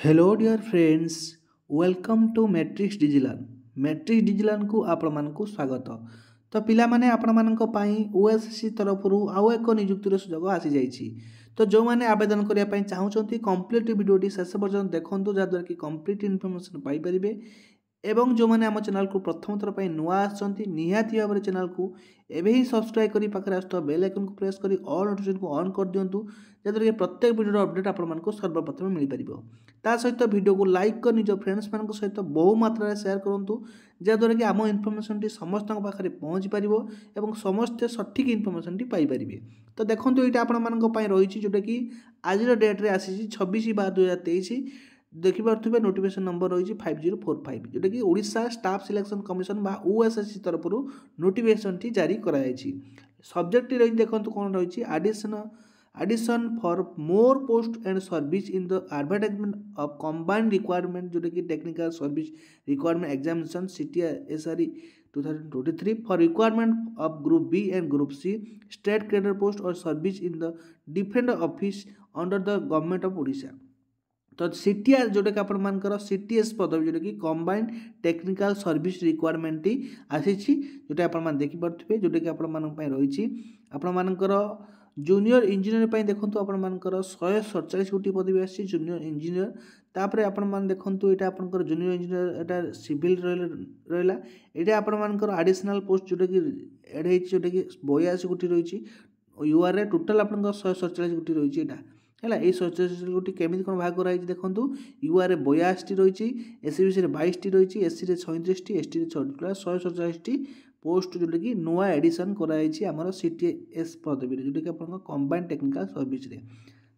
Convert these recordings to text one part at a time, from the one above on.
Hello dear friends, welcome to matrix Digilan. Matrix Digilan को आपण स्वागत। तो पिला माने आपण मानक पई ओएसएससी तरफ आउ एक नियुक्तिर सुजोग आसी जाइछि। तो जो माने आवेदन करिया पई चाहुचंती कंप्लीट वीडियोटी शेष पर्यंत देखंतु जहाँद्वारा कि कंप्लीट इनफॉरमेशन पाई परिबे। एवं जो मैंने आम चैनल को प्रथम थर पर नुआ आसती निहाती भाव में चैनल को एवं ही सब्सक्राइब करी पाखे आस बेल आइकन को प्रेस करी ऑल नोटिफिकेशन को ऑन कर दिंतु जहाँद्वारा कि प्रत्येक वीडियो अपडेट आपको सर्वप्रथम मिल पार। ता सहित वीडियो को लाइक कर निज फ्रेंड्स मान सहित बहु मात्रा शेयर करूँ जहाँद्वारा कि आम इनफर्मेशन टी समस्त पाखे पहुँची पार और समस्ते सठिक इनफर्मेशन टी पाइपर। तो देखो ये आपंपाई रही जोटा कि आज डेट्रे आसी 26/12/2023 देखिपे नोटिफिकेशन नंबर रही 5045 जोटा कि ओडिशा स्टाफ सिलेक्शन कमिशन बा ओएसएससी तरफ नोटिफिकेशन टी जारी कराई। सब्जेक्ट रही देखो कौन रही addition for more post and service in the advertisement of combined requirement जोटा कि technical service requirement examination CTSRE 2023 for requirement of group B and group C state career post or service in the different office under the government of Odisha। तो CTR जोटा कि आपर CTS पदवी जोटा कि combined technical service requirement T आसी जोटा आप देखिपे जोटा कि रही आपर जूनियर इंजीनियर देखो आपर 147 गोटी पदवी आसी जूनियर इंजीनियर। तापर आपण देखो यहाँ आप जूनियर इंजीनियर एटा सिविल रहा ये आपर आडिशनल पोस्ट जोटा कि एड जोटा कि 82 गोटी रही यूआर टोटाल आप 147 गोटी रही है है ये 147 गोटी केमी कौन भाग कराई देखो यूआर 82 रही एससीबीसी 22 रही एससी 37 एसटी 147 पोस्ट जोटा कि नुआ एडिशन कराई आमर सीटीएस पदवी जोटा कि आप कंबाइंड टेक्निकल सर्विस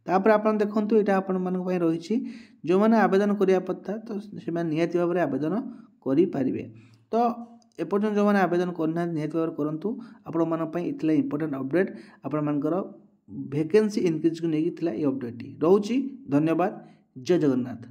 तापर आप देखो यहाँ आपण रही जो मैंने आवेदन करने कथा तो से निहती भाव में आवेदन करें। तो एपर्तन जो मैंने आवेदन करना निहती भाव करूँ आपण इंपोर्टेंट अपडेट आपर वैकेंसी इनक्रीज को लेकिन ये अपडेट रोची। धन्यवाद। जय जगन्नाथ।